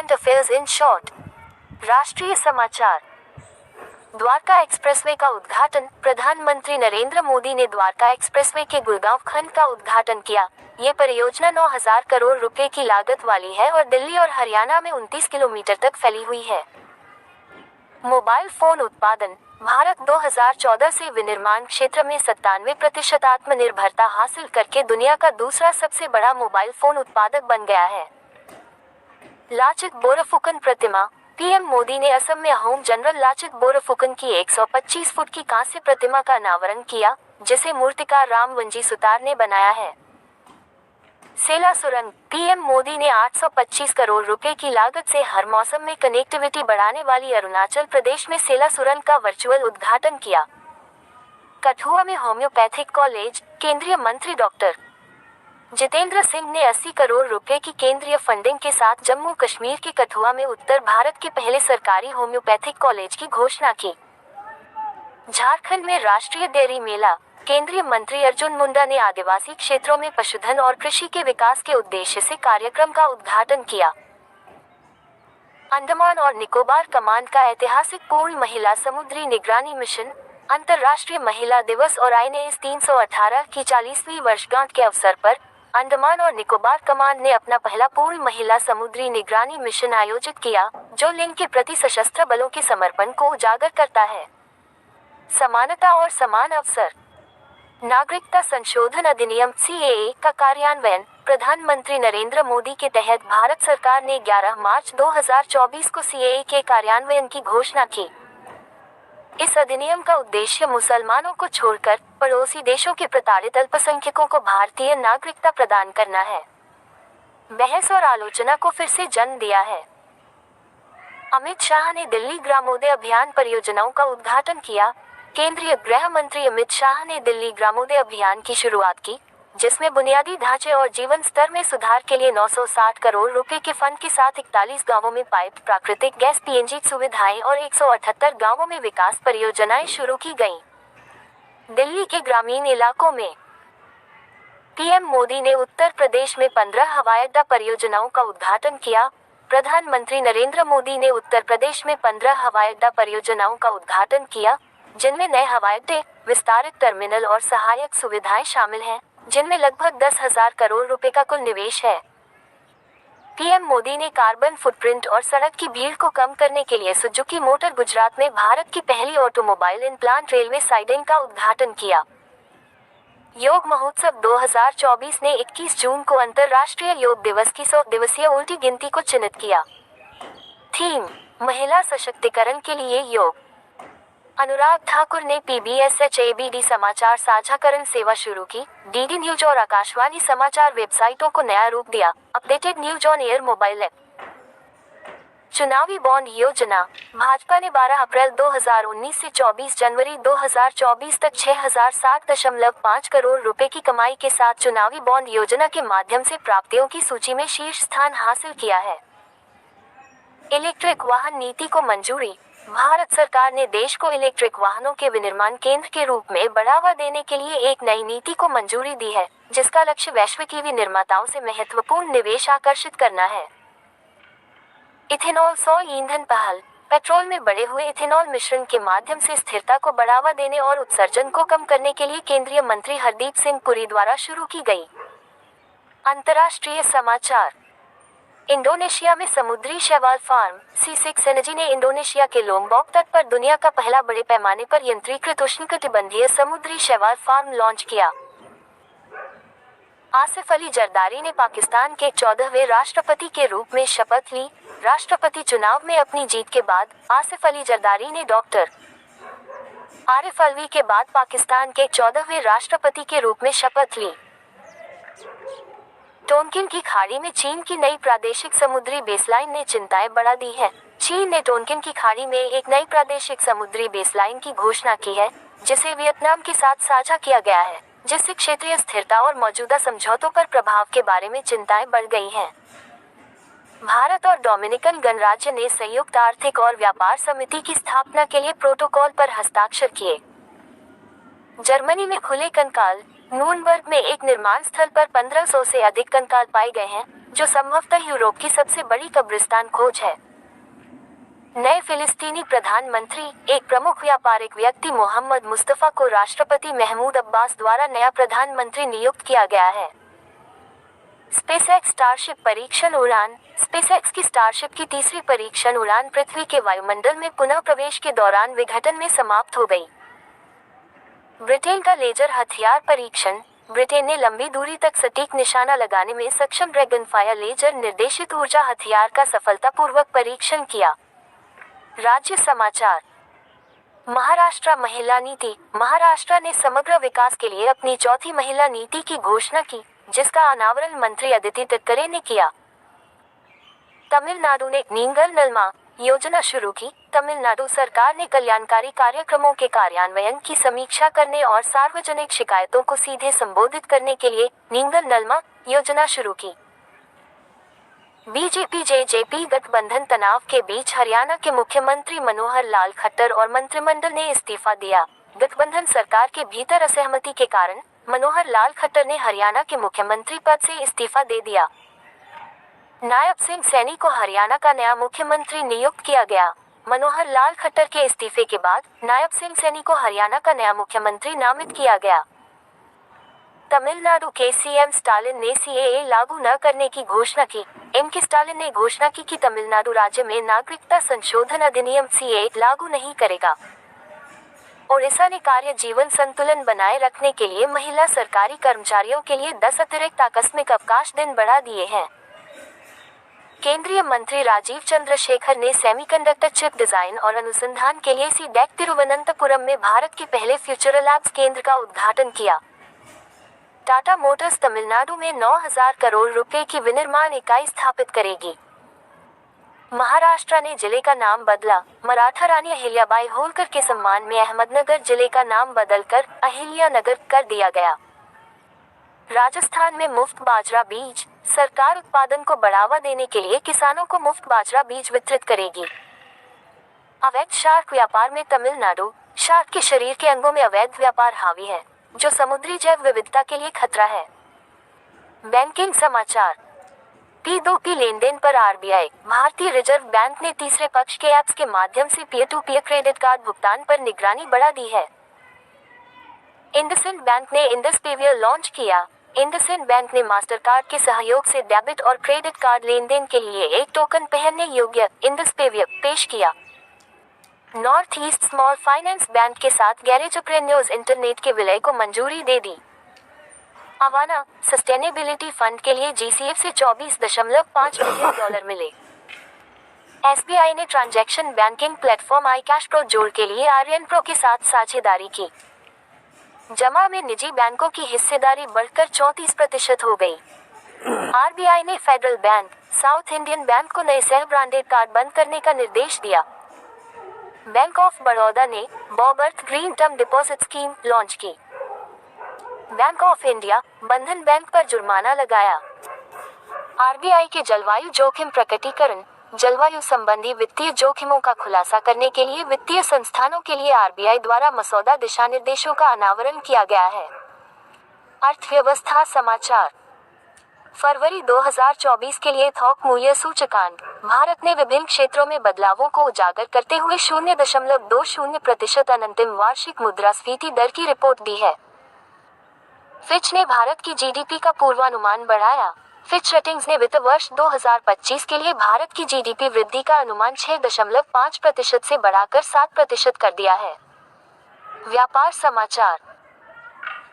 Current affairs in short. राष्ट्रीय समाचार। Dwarka expressway का उद्घाटन। प्रधानमंत्री नरेंद्र मोदी ने द्वारका एक्सप्रेसवे के गुड़गांव खंड का उद्घाटन किया। ये परियोजना 9,000 करोड़ रुपए की लागत वाली है और दिल्ली और हरियाणा में 29 किलोमीटर तक फैली हुई है। मोबाइल फोन उत्पादन। भारत 2014 से विनिर्माण क्षेत्र में 97% आत्मनिर्भरता हासिल करके दुनिया का दूसरा सबसे बड़ा मोबाइल फोन उत्पादक बन गया है। लाचित बोरफुकन प्रतिमा। पीएम मोदी ने असम में अहोम जनरल लाचित बोरफुकन की 125 फुट की कांस्य प्रतिमा का अनावरण किया, जिसे मूर्तिकार रामवंजी सुतार ने बनाया है। सेला सुरंग। पीएम मोदी ने 825 करोड़ रुपए की लागत से हर मौसम में कनेक्टिविटी बढ़ाने वाली अरुणाचल प्रदेश में सेला सुरंग का वर्चुअल उद्घाटन किया। कठुआ में होम्योपैथिक कॉलेज। केंद्रीय मंत्री डॉक्टर जितेंद्र सिंह ने 80 करोड़ रुपए की केंद्रीय फंडिंग के साथ जम्मू कश्मीर के कठुआ में उत्तर भारत के पहले सरकारी होम्योपैथिक कॉलेज की घोषणा की। झारखंड में राष्ट्रीय डेयरी मेला। केंद्रीय मंत्री अर्जुन मुंडा ने आदिवासी क्षेत्रों में पशुधन और कृषि के विकास के उद्देश्य से कार्यक्रम का उद्घाटन किया। अंडमान और निकोबार कमांड का ऐतिहासिक पूर्ण महिला समुद्री निगरानी मिशन। अंतर्राष्ट्रीय महिला दिवस और INS 318 की 40वीं वर्षगांठ के अवसर पर अंडमान और निकोबार कमांड ने अपना पहला पूर्ण महिला समुद्री निगरानी मिशन आयोजित किया, जो लिंग के प्रति सशस्त्र बलों के समर्पण को उजागर करता है। समानता और समान अवसर। नागरिकता संशोधन अधिनियम CAA का कार्यान्वयन। प्रधानमंत्री नरेंद्र मोदी के तहत भारत सरकार ने 11 मार्च 2024 को CAA के कार्यान्वयन की घोषणा की। इस अधिनियम का उद्देश्य मुसलमानों को छोड़कर पड़ोसी देशों के प्रताड़ित अल्पसंख्यकों को भारतीय नागरिकता प्रदान करना है। बहस और आलोचना को फिर से जन्म दिया है। अमित शाह ने दिल्ली ग्रामोदय अभियान परियोजनाओं का उद्घाटन किया। केंद्रीय गृह मंत्री अमित शाह ने दिल्ली ग्रामोदय अभियान की शुरुआत की, जिसमें बुनियादी ढांचे और जीवन स्तर में सुधार के लिए 960 करोड़ रुपए के फंड के साथ 41 गांवों में पाइप प्राकृतिक गैस PNG सुविधाएं और 178 गांवों में विकास परियोजनाएं शुरू की गईं। दिल्ली के ग्रामीण इलाकों में पीएम मोदी ने उत्तर प्रदेश में 15 हवाई अड्डा परियोजनाओं का उद्घाटन किया। प्रधानमंत्री नरेंद्र मोदी ने उत्तर प्रदेश में 15 हवाई अड्डा परियोजनाओं का उद्घाटन किया, जिनमें नए हवाई अड्डे, विस्तारित टर्मिनल और सहायक सुविधाएं शामिल हैं, जिनमें लगभग 10,000 करोड़ रुपए का कुल निवेश है। पीएम मोदी ने कार्बन फुटप्रिंट और सड़क की भीड़ को कम करने के लिए सुजुकी मोटर गुजरात में भारत की पहली automobile in plant railway siding का उद्घाटन किया। योग महोत्सव 2024 ने 21 जून को अंतर्राष्ट्रीय योग दिवस की 100 दिवसीय उल्टी गिनती को चिन्हित किया। थीम: महिला सशक्तिकरण के लिए योग। अनुराग ठाकुर ने PBS HABD समाचार साझाकरण सेवा शुरू की। DD न्यूज और आकाशवाणी समाचार वेबसाइटों को नया रूप दिया। Updated news on air mobile app. चुनावी बॉन्ड योजना। भाजपा ने 12 अप्रैल 2019 से 24 जनवरी 2024 तक 6,060.5 करोड़ रुपए की कमाई के साथ चुनावी बॉन्ड योजना के माध्यम से प्राप्तियों की सूची में शीर्ष स्थान हासिल किया है। इलेक्ट्रिक वाहन नीति को मंजूरी। भारत सरकार ने देश को इलेक्ट्रिक वाहनों के विनिर्माण केंद्र के रूप में बढ़ावा देने के लिए एक नई नीति को मंजूरी दी है, जिसका लक्ष्य वैश्विक EV निर्माताओं से महत्वपूर्ण निवेश आकर्षित करना है। इथेनॉल सौ ईंधन पहल। पेट्रोल में बढ़े हुए इथेनॉल मिश्रण के माध्यम से स्थिरता को बढ़ावा देने और उत्सर्जन को कम करने के लिए केंद्रीय मंत्री हरदीप सिंह पुरी द्वारा शुरू की गई। अंतर्राष्ट्रीय समाचार। इंडोनेशिया में समुद्री शैवाल फार्म। C6 एनर्जी ने इंडोनेशिया के लोम्बोक तट पर दुनिया का पहला बड़े पैमाने पर यंत्रीकृत उष्णकटिबंधीय समुद्री शैवाल फार्म लॉन्च किया। आसिफ अली जरदारी ने पाकिस्तान के 14वें राष्ट्रपति के रूप में शपथ ली। राष्ट्रपति चुनाव में अपनी जीत के बाद आसिफ अली जरदारी ने डॉक्टर आरिफ अलवी के बाद पाकिस्तान के 14वें राष्ट्रपति के रूप में शपथ ली। टोनकिन की खाड़ी में चीन की नई प्रादेशिक समुद्री बेसलाइन ने चिंताएं बढ़ा दी है। चीन ने टोनकिन की खाड़ी में एक नई प्रादेशिक समुद्री बेसलाइन की घोषणा की है, जिसे वियतनाम के साथ साझा किया गया है, जिससे क्षेत्रीय स्थिरता और मौजूदा समझौतों पर प्रभाव के बारे में चिंताएं बढ़ गई हैं। भारत और डोमिनिकन गणराज्य ने संयुक्त आर्थिक और व्यापार समिति की स्थापना के लिए प्रोटोकॉल पर हस्ताक्षर किए। जर्मनी में खुले कंकाल। नूर्नबर्ग में एक निर्माण स्थल पर 1500 से अधिक कंकाल पाए गए हैं, जो संभवतः यूरोप की सबसे बड़ी कब्रिस्तान खोज है। नए फिलिस्तीनी प्रधानमंत्री, एक प्रमुख व्यापारिक व्यक्ति मोहम्मद मुस्तफा को राष्ट्रपति महमूद अब्बास द्वारा नया प्रधानमंत्री नियुक्त किया गया है। स्पेसएक्स स्टारशिप परीक्षण उड़ान। स्पेसएक्स की स्टारशिप की तीसरी परीक्षण उड़ान पृथ्वी के वायुमंडल में पुनः प्रवेश के दौरान विघटन में समाप्त हो गई। ब्रिटेन का लेजर हथियार परीक्षण। ब्रिटेन ने लंबी दूरी तक सटीक निशाना लगाने में सक्षम ड्रैगनफायर लेजर निर्देशित ऊर्जा हथियार का सफलतापूर्वक परीक्षण किया। राज्य समाचार। महाराष्ट्र महिला नीति। महाराष्ट्र ने समग्र विकास के लिए अपनी चौथी महिला नीति की घोषणा की, जिसका अनावरण मंत्री अदिति तटकरे ने किया। तमिलनाडु ने नींगल नलमा योजना शुरू की। तमिलनाडु सरकार ने कल्याणकारी कार्यक्रमों के कार्यान्वयन की समीक्षा करने और सार्वजनिक शिकायतों को सीधे संबोधित करने के लिए नींगल नलमा योजना शुरू की। बीजेपी जेजेपी गठबंधन तनाव के बीच हरियाणा के मुख्यमंत्री मनोहर लाल खट्टर और मंत्रिमंडल ने इस्तीफा दिया। गठबंधन सरकार के भीतर असहमति के कारण मनोहर लाल खट्टर ने हरियाणा के मुख्यमंत्री पद से इस्तीफा दे दिया। नायब सिंह सैनी को हरियाणा का नया मुख्यमंत्री नियुक्त किया गया। मनोहर लाल खट्टर के इस्तीफे के बाद नायब सिंह सैनी को हरियाणा का नया मुख्यमंत्री नामित किया गया। तमिलनाडु के सीएम स्टालिन ने सीएए लागू न करने की घोषणा की। के स्टालिन ने घोषणा की कि तमिलनाडु राज्य में नागरिकता संशोधन अधिनियम सीएए लागू नहीं करेगा। ओडिशा ने कार्य जीवन संतुलन बनाए रखने के लिए महिला सरकारी कर्मचारियों के लिए 10 अतिरिक्त आकस्मिक अवकाश दिन बढ़ा दिए हैं। केंद्रीय मंत्री राजीव चंद्रशेखर ने सेमीकंडक्टर चिप डिजाइन और अनुसंधान के लिए सीडैक तिरुवनंतपुरम में भारत के पहले फ्यूचर लैब्स केंद्र का उद्घाटन किया। टाटा मोटर्स तमिलनाडु में 9,000 करोड़ रुपए की विनिर्माण इकाई स्थापित करेगी। महाराष्ट्र ने जिले का नाम बदला। मराठा रानी अहिल्याबाई होलकर के सम्मान में अहमदनगर जिले का नाम बदलकर अहिल्यानगर कर दिया गया। राजस्थान में मुफ्त बाजरा बीज। सरकार उत्पादन को बढ़ावा देने के लिए किसानों को मुफ्त बाजरा बीज वितरित करेगी। अवैध शार्क व्यापार में तमिलनाडु। शार्क के शरीर के अंगों में अवैध व्यापार हावी है, जो समुद्री जैव विविधता के लिए खतरा है। बैंकिंग समाचार। P2P लेन देन पर आरबीआई। भारतीय रिजर्व बैंक ने तीसरे पक्ष के ऐप्स के माध्यम से पीयर-टू-पीयर क्रेडिट कार्ड भुगतान पर निगरानी बढ़ा दी है। इंडसइंड बैंक ने इंडस पेवियर लॉन्च किया। इंडसइंड बैंक ने मास्टर कार्ड के सहयोग से डेबिट और क्रेडिट कार्ड लेन देन के लिए एक टोकन पहनने योग्य इंडस पेवियर पेश किया। North east small finance bank के साथ गैरेजप्रेन्योर्स इंटरनेट के विलय को मंजूरी दे दी। अवाना सस्टेनेबिलिटी फंड के लिए जीसीएफ से $24.5 मिलियन मिले। एसबीआई ने transaction banking platform iCash Pro जोड़ के लिए आर्यन प्रो के साथ साझेदारी की। जमा में निजी बैंकों की हिस्सेदारी बढ़कर 34% हो गई। आरबीआई ने federal bank, south Indian bank को नए सेल ब्रांडेड कार्ड बंद करने का निर्देश दिया। बैंक ऑफ बड़ौदा ने bob earth green term deposit scheme launch की। Bank of India, Bandhan bank पर जुर्माना लगाया। आरबीआई के जलवायु जोखिम प्रकटीकरण। जलवायु संबंधी वित्तीय जोखिमों का खुलासा करने के लिए वित्तीय संस्थानों के लिए आरबीआई द्वारा मसौदा दिशा निर्देशों का अनावरण किया गया है। अर्थव्यवस्था समाचार। फरवरी 2024 के लिए थोक मूल्य सूचकांक। भारत ने विभिन्न क्षेत्रों में बदलावों को उजागर करते हुए 0.20% अंतिम वार्षिक मुद्रास्फीति दर की रिपोर्ट दी है। फिच ने भारत की जीडीपी का पूर्वानुमान बढ़ाया। फिच रेटिंग्स ने वित्त वर्ष 2025 के लिए भारत की जीडीपी वृद्धि का अनुमान 6.5% से बढ़ाकर 7% कर दिया है। व्यापार समाचार।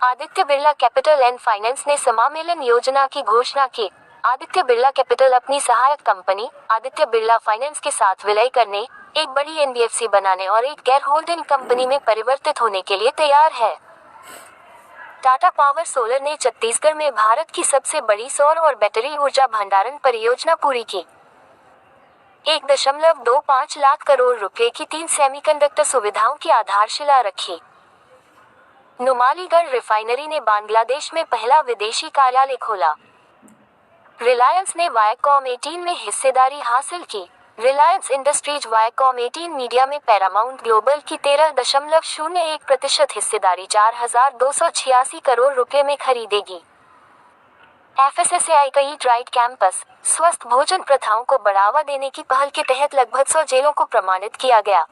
Aditya Birla capital and finance ने समामेलन योजना की घोषणा की। आदित्य बिरला कैपिटल अपनी सहायक कंपनी आदित्य बिरला फाइनेंस के साथ विलय करने, एक बड़ी एनबीएफसी बनाने और एक गैर होल्डिंग कंपनी में परिवर्तित होने के लिए तैयार है। टाटा पावर सोलर ने छत्तीसगढ़ में भारत की सबसे बड़ी सौर और बैटरी ऊर्जा भंडारण परियोजना पूरी की। 1.25 लाख करोड़ रुपए की 3 सेमीकंडक्टर सुविधाओं की आधारशिला रखी। नुमालीगढ़ रिफाइनरी ने बांग्लादेश में पहला विदेशी कार्यालय खोला। रिलायंस ने वायाकॉम 18 में हिस्सेदारी हासिल की। रिलायंस इंडस्ट्रीज वायकॉम 18 मीडिया में पैरामाउंट ग्लोबल की 13.01% हिस्सेदारी 4,286 करोड़ रुपए में खरीदेगी। एफएसएसएआई का ईट राइट कैंपस स्वस्थ भोजन प्रथाओं को बढ़ावा देने की पहल के तहत लगभग 100 जेलों को प्रमाणित किया गया।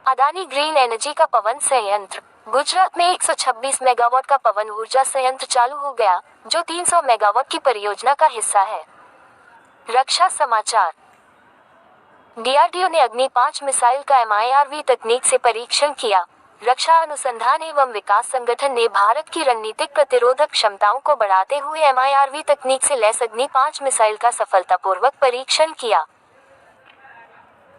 अदानी ग्रीन एनर्जी का पवन संयंत्र गुजरात में 126 मेगावाट का पवन ऊर्जा संयंत्र चालू हो गया, जो 300 मेगावाट की परियोजना का हिस्सा है। रक्षा समाचार। डीआरडीओ ने अग्नि 5 मिसाइल का MIRV तकनीक से परीक्षण किया। रक्षा अनुसंधान एवं विकास संगठन ने भारत की रणनीतिक प्रतिरोधक क्षमताओं को बढ़ाते हुए MIRV तकनीक से लैस अग्नि 5 मिसाइल का सफलतापूर्वक परीक्षण किया।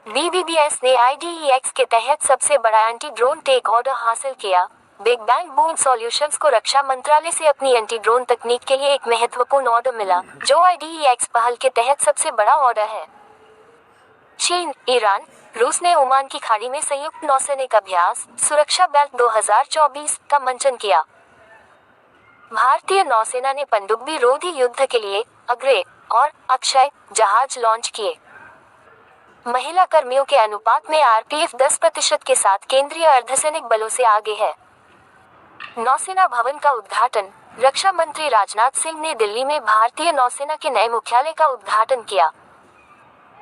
BBBS ने IDEX के तहत सबसे बड़ा एंटी ड्रोन टेक ऑर्डर हासिल किया। बिग बैंग बूम सॉल्यूशंस को रक्षा मंत्रालय से अपनी एंटी ड्रोन तकनीक के लिए एक महत्वपूर्ण ऑर्डर मिला, जो IDEX पहल के तहत सबसे बड़ा ऑर्डर है। चीन, ईरान, रूस ने ओमान की खाड़ी में संयुक्त नौसैनिक अभ्यास सुरक्षा बेल्ट 2024 का मंचन किया। भारतीय नौसेना ने पनडुब्बी रोधी युद्ध के लिए अग्रे और अक्षय जहाज लॉन्च किए। महिला कर्मियों के अनुपात में RPF 10% के साथ केंद्रीय अर्धसैनिक बलों से आगे है। नौसेना भवन का उद्घाटन। रक्षा मंत्री राजनाथ सिंह ने दिल्ली में भारतीय नौसेना के नए मुख्यालय का उद्घाटन किया।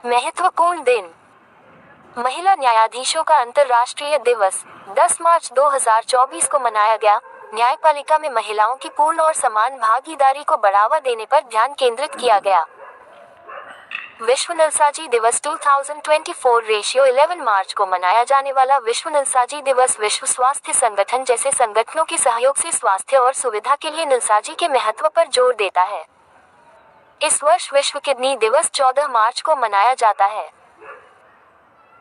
महत्वपूर्ण दिन। महिला न्यायाधीशों का अंतर्राष्ट्रीय दिवस 10 मार्च 2024 को मनाया गया। न्यायपालिका में महिलाओं की पूर्ण और समान भागीदारी को बढ़ावा देने पर ध्यान केंद्रित किया गया। विश्व नलसाजी दिवस 2024 रेशियो 11 मार्च को मनाया जाने वाला विश्व नलसाजी दिवस विश्व स्वास्थ्य संगठन जैसे संगठनों के सहयोग से स्वास्थ्य और सुविधा के लिए नलसाजी के महत्व पर जोर देता है। इस वर्ष विश्व किडनी दिवस 14 मार्च को मनाया जाता है।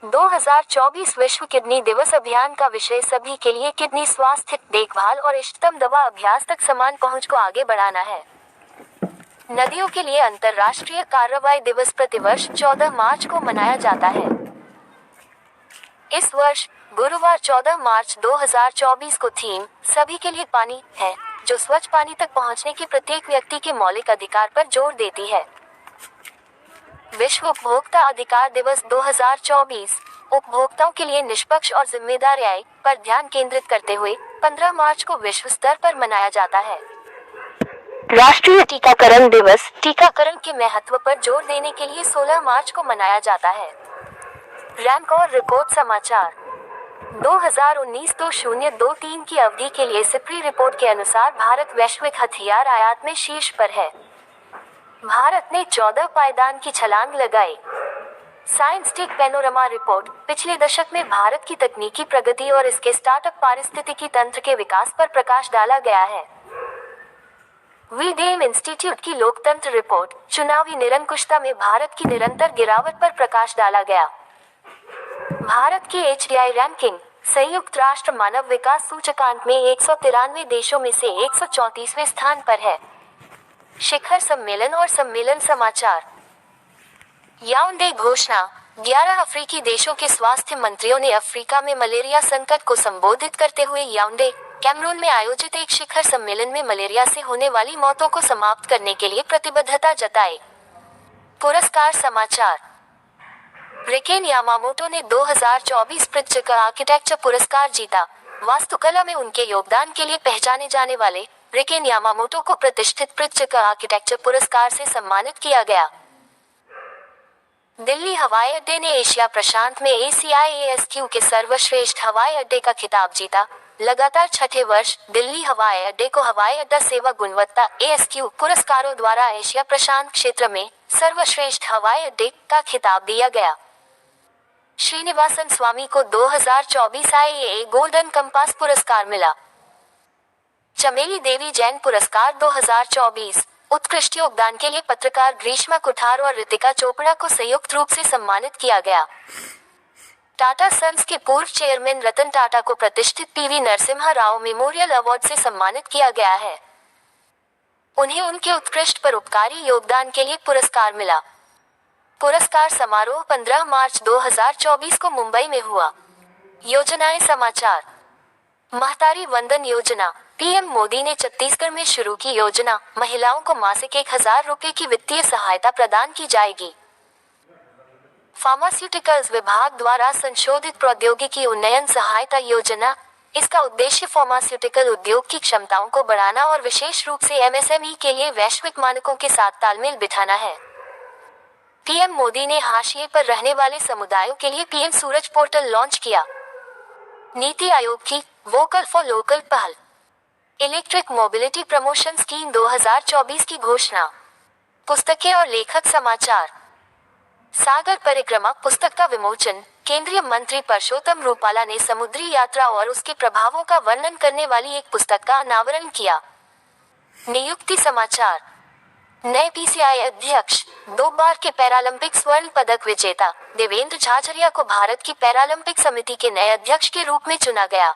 2024 विश्व किडनी दिवस अभियान का विषय सभी के लिए किडनी स्वास्थ्य देखभाल और इष्टतम दवा अभ्यास तक समान पहुंच को आगे बढ़ाना है। नदियों के लिए अंतर्राष्ट्रीय कार्रवाई दिवस प्रतिवर्ष 14 मार्च को मनाया जाता है। इस वर्ष गुरुवार 14 मार्च 2024 को थीम सभी के लिए पानी है, जो स्वच्छ पानी तक पहुंचने के प्रत्येक व्यक्ति के मौलिक अधिकार पर जोर देती है। विश्व उपभोक्ता अधिकार दिवस 2024 उपभोक्ताओं के लिए निष्पक्ष और जिम्मेदार न्याय पर ध्यान केंद्रित करते हुए 15 मार्च को विश्व स्तर पर मनाया जाता है। राष्ट्रीय टीकाकरण दिवस टीकाकरण के महत्व पर जोर देने के लिए 16 मार्च को मनाया जाता है। रैंक और रिपोर्ट समाचार। 2019-2023 की अवधि के लिए सिप्री रिपोर्ट के अनुसार भारत वैश्विक हथियार आयात में शीर्ष पर है। भारत ने 14 पायदान की छलांग लगाई। Science tech panorama report. पिछले दशक में भारत की तकनीकी प्रगति और इसके स्टार्टअप पारिस्थितिकी तंत्र के विकास पर प्रकाश डाला गया है। वीडेम इंस्टीट्यूट की लोकतंत्र रिपोर्ट। चुनावी निरंकुशता में भारत की निरंतर गिरावट पर प्रकाश डाला गया। भारत की HDI रैंकिंग। संयुक्त राष्ट्र मानव विकास सूचकांक में 193 देशों में से 134वें स्थान पर है। शिखर सम्मेलन और सम्मेलन समाचार। याओंडे घोषणा। 11 अफ्रीकी देशों के स्वास्थ्य मंत्रियों ने अफ्रीका में मलेरिया संकट को संबोधित करते हुए याओंडे, कैमरून में आयोजित एक शिखर सम्मेलन में मलेरिया से होने वाली मौतों को समाप्त करने के लिए प्रतिबद्धता जताई। पुरस्कार समाचार। रिकेन यामामोटो ने 2024 प्रित्जकर आर्किटेक्चर पुरस्कार जीता। वास्तुकला में उनके योगदान के लिए पहचाने जाने वाले रिकेन यामामोटो को प्रतिष्ठित प्रित्जकर आर्किटेक्चर पुरस्कार से सम्मानित किया गया। दिल्ली हवाई अड्डे ने एशिया प्रशांत में ACIASQ के सर्वश्रेष्ठ हवाई अड्डे का खिताब जीता। लगातार छठे वर्ष दिल्ली हवाई अड्डे को हवाई अड्डा सेवा गुणवत्ता ASQ पुरस्कारों द्वारा एशिया प्रशांत क्षेत्र में सर्वश्रेष्ठ हवाई अड्डे का खिताब दिया गया। श्रीनिवासन स्वामी को 2024 IAA गोल्डन कंपास पुरस्कार मिला। चमेली देवी जैन पुरस्कार 2024 उत्कृष्ट योगदान के लिए पत्रकार ग्रीष्मा कुठार और रितिका चोपड़ा को संयुक्त रूप से सम्मानित किया गया। टाटा सन्स के पूर्व चेयरमैन रतन टाटा को प्रतिष्ठित PV Narasimha Rao memorial award से सम्मानित किया गया है। उन्हें उनके उत्कृष्ट परोपकारी योगदान के लिए पुरस्कार मिला। पुरस्कार समारोह 15 मार्च 2024 को मुंबई में हुआ। योजनाएं समाचार। महतारी वंदन योजना। PM मोदी ने छत्तीसगढ़ में शुरू की योजना। महिलाओं को मासिक 1000 रुपए की वित्तीय सहायता प्रदान की जाएगी। फार्मास्यूटिकल्स विभाग द्वारा संशोधित प्रौद्योगिकी उन्नयन सहायता योजना। इसका उद्देश्य फार्मास्यूटिकल उद्योग की क्षमताओं को बढ़ाना और विशेष रूप से एमएसएमई के लिए वैश्विक मानकों के साथ तालमेल बिठाना है। पीएम मोदी ने हाशिए पर रहने वाले समुदायों के लिए पीएम सूरज पोर्टल लॉन्च किया। नीति आयोग की वोकल फॉर लोकल पहल। इलेक्ट्रिक मोबिलिटी प्रमोशन स्कीम 2024 की घोषणा। पुस्तकें और लेखक समाचार। सागर परिक्रमा पुस्तक का विमोचन। केंद्रीय मंत्री परषोत्तम रूपाला ने समुद्री यात्रा और उसके प्रभावों का वर्णन करने वाली एक पुस्तक का अनावरण किया। नियुक्ति समाचार। नए पीसीआई अध्यक्ष 2 बार के पैरालंपिक स्वर्ण पदक विजेता देवेंद्र झाझरिया को भारत की पैरालंपिक समिति के नए अध्यक्ष के रूप में चुना गया।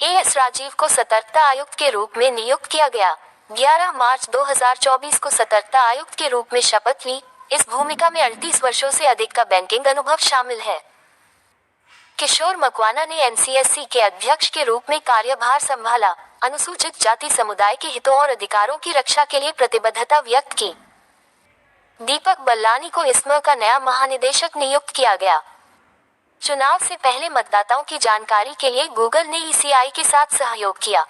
एएस राजीव को सतर्कता आयुक्त के रूप में नियुक्त किया गया। 11 मार्च 2024 को सतर्कता आयुक्त के रूप में शपथ ली। इस भूमिका में 38 वर्षों से अधिक का बैंकिंग अनुभव शामिल है। किशोर मकवाना ने एनसीएससी के अध्यक्ष के रूप में कार्यभार संभाला। अनुसूचित जाति समुदाय के हितों और अधिकारों की रक्षा के लिए प्रतिबद्धता व्यक्त की। दीपक बल्लानी को इस्मा का नया महानिदेशक नियुक्त किया गया। चुनाव से पहले मतदाताओं की जानकारी के लिए गूगल ने ईसीआई के साथ सहयोग किया।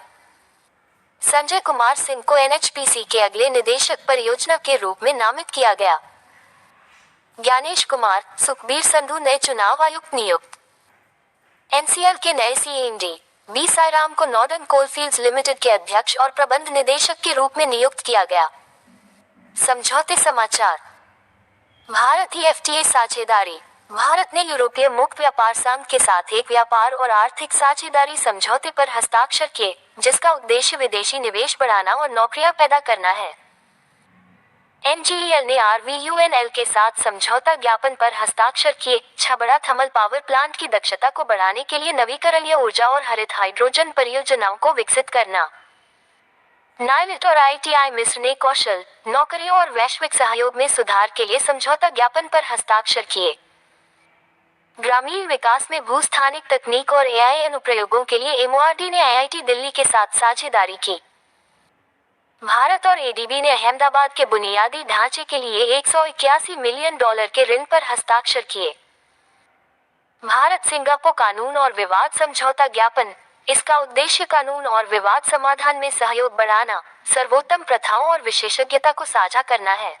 संजय कुमार सिंह को एनएचपीसी के अगले निदेशक परियोजना के रूप में नामित किया गया। ज्ञानेश कुमार, सुखबीर संधू नए चुनाव आयुक्त नियुक्त। एनसीएल के नए सीएमडी बी साईराम को नॉर्दर्न कोलफील्ड्स लिमिटेड के अध्यक्ष और प्रबंध निदेशक के रूप में नियुक्त किया गया। समझौते समाचार। भारत ईएफटीए साझेदारी। भारत ने यूरोपीय मुक्त व्यापार संघ के साथ एक व्यापार और आर्थिक साझेदारी समझौते पर हस्ताक्षर किए, जिसका उद्देश्य विदेशी निवेश बढ़ाना और नौकरियां पैदा करना है। एनजीईएल ने आरवीयूएनएल के साथ समझौता ज्ञापन पर हस्ताक्षर किए। छबड़ा थर्मल पावर प्लांट की दक्षता को बढ़ाने के लिए नवीकरणीय ऊर्जा और हरित हाइड्रोजन परियोजनाओं को विकसित करना। नाइलिट और आईटीआई मिस्र ने कौशल, नौकरियों और वैश्विक सहयोग में सुधार के लिए समझौता ज्ञापन पर हस्ताक्षर किए। ग्रामीण विकास में भूस्थानिक तकनीक और एआई अनुप्रयोगों के लिए एमओआरडी ने आईआईटी दिल्ली के साथ साझेदारी की। भारत और एडीबी ने अहमदाबाद के बुनियादी ढांचे के लिए $181 मिलियन के ऋण पर हस्ताक्षर किए। भारत सिंगापुर कानून और विवाद समझौता ज्ञापन। इसका उद्देश्य कानून और विवाद समाधान में सहयोग बढ़ाना, सर्वोत्तम प्रथाओं और विशेषज्ञता को साझा करना है।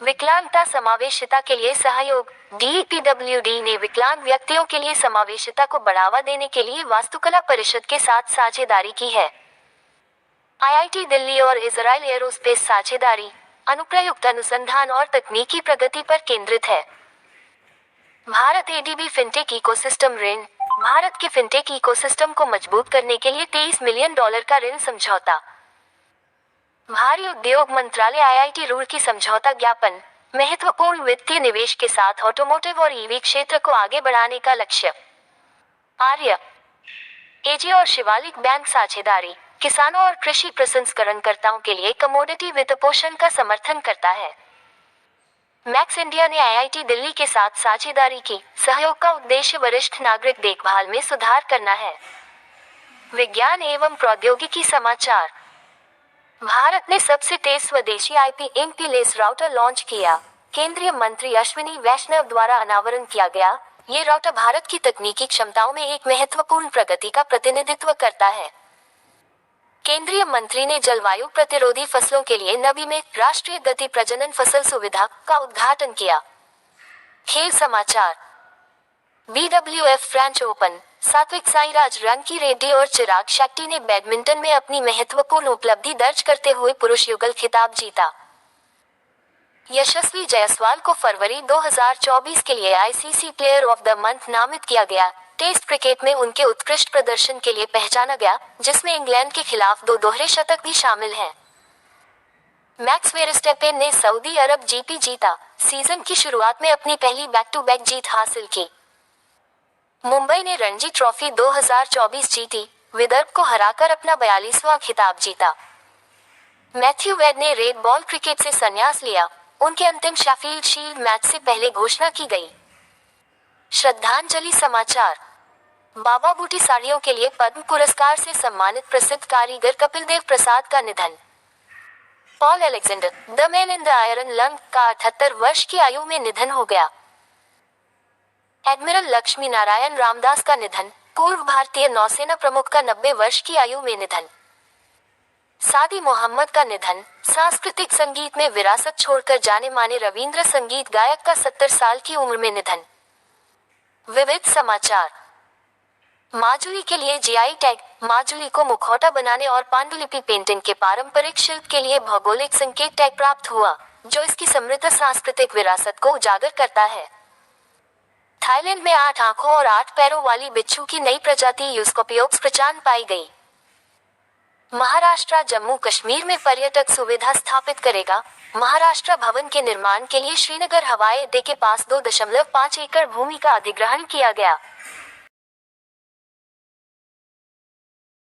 विकलांगता समावेशिता के लिए सहयोग। डीपीडब्ल्यूडी ने विकलांग व्यक्तियों के लिए समावेशिता को बढ़ावा देने के लिए वास्तुकला परिषद के साथ साझेदारी की है। आईआईटी दिल्ली और इजराइल एरोस्पेस साझेदारी अनुप्रयुक्त अनुसंधान और तकनीकी प्रगति पर केंद्रित है। भारत एडीबी फिनटेक इकोसिस्टम ऋण। भारत के फिनटेक इकोसिस्टम को मजबूत करने के लिए $23 मिलियन का ऋण समझौता। भारी उद्योग मंत्रालय आईआईटी रुड़की समझौता ज्ञापन। महत्वपूर्ण वित्तीय निवेश के साथ ऑटोमोटिव और ईवी क्षेत्र को आगे बढ़ाने का लक्ष्य। आर्य एजी और शिवालिक बैंक साझेदारी किसानों और कृषि प्रसंस्करणकर्ताओं के लिए कमोडिटी वित्तपोषण का समर्थन करता है। मैक्स इंडिया ने आईआईटी दिल्ली के साथ साझेदारी की। सहयोग का उद्देश्य वरिष्ठ नागरिक देखभाल में सुधार करना है। विज्ञान एवं प्रौद्योगिकी समाचार। भारत ने सबसे तेज स्वदेशी आईपी लेस राउटर लॉन्च किया। केंद्रीय मंत्री अश्विनी वैष्णव द्वारा अनावरण किया गया। ये राउटर भारत की तकनीकी क्षमताओं में एक महत्वपूर्ण प्रगति का प्रतिनिधित्व करता है। केंद्रीय मंत्री ने जलवायु प्रतिरोधी फसलों के लिए नवी में राष्ट्रीय गति प्रजनन फसल सुविधा का उद्घाटन किया। खेल समाचार। BWF French open. Satwik Sairaj, रंकी Reddy और चिराग शेट्टी ने बैडमिंटन में अपनी महत्वपूर्ण उपलब्धि दर्ज करते हुए पुरुष युगल खिताब जीता। यशस्वी जायसवाल को फरवरी 2024 के लिए ICC player of the month नामित किया गया। टेस्ट क्रिकेट में उनके उत्कृष्ट प्रदर्शन के लिए पहचाना गया, जिसमें इंग्लैंड के खिलाफ 2 दोहरे शतक भी शामिल हैं। मैक्स वेरस्टेपेन ने सऊदी अरब जीपी जीता। सीजन की शुरुआत में अपनी पहली बैक टू बैक जीत हासिल की। मुंबई ने रणजी ट्रॉफी 2024 जीती, विदर्भ को हराकर अपना 42वां खिताब जीता। मैथ्यू वेड ने रेड बॉल क्रिकेट से संन्यास लिया। उनके अंतिम शेफील्ड शील्ड मैच से पहले घोषणा की गई। श्रद्धांजलि समाचार। बाबा बूटी साड़ियों के लिए पद्म पुरस्कार से सम्मानित प्रसिद्ध कारीगर कपिल देव प्रसाद का निधन। Paul Alexander the man in the iron lung का 78 वर्ष की आयु में निधन हो गया। एडमिरल लक्ष्मी नारायण रामदास का निधन, पूर्व भारतीय नौसेना प्रमुख का 90 वर्ष की आयु में निधन। सादी मोहम्मद का निधन, सांस्कृतिक संगीत में विरासत छोड़कर जाने माने रविंद्र संगीत गायक का 70 साल की उम्र में निधन। विविध समाचार। माजुली के लिए जीआई टैग, माजुली को मुखौटा बनाने और पांडुलिपि पेंटिंग के पारंपरिक शिल्प के लिए भौगोलिक संकेत टैग प्राप्त हुआ, जो इसकी समृद्ध सांस्कृतिक विरासत को उजागर करता है। थाईलैंड में 8 आंखों और 8 पैरों वाली बिच्छू की नई प्रजाति यूस्कोपियोक्स प्रचान पाई गई। महाराष्ट्र जम्मू कश्मीर में पर्यटक सुविधा स्थापित करेगा। महाराष्ट्र भवन के निर्माण के लिए श्रीनगर हवाई अड्डे के पास 2.5 एकड़ भूमि का अधिग्रहण किया गया।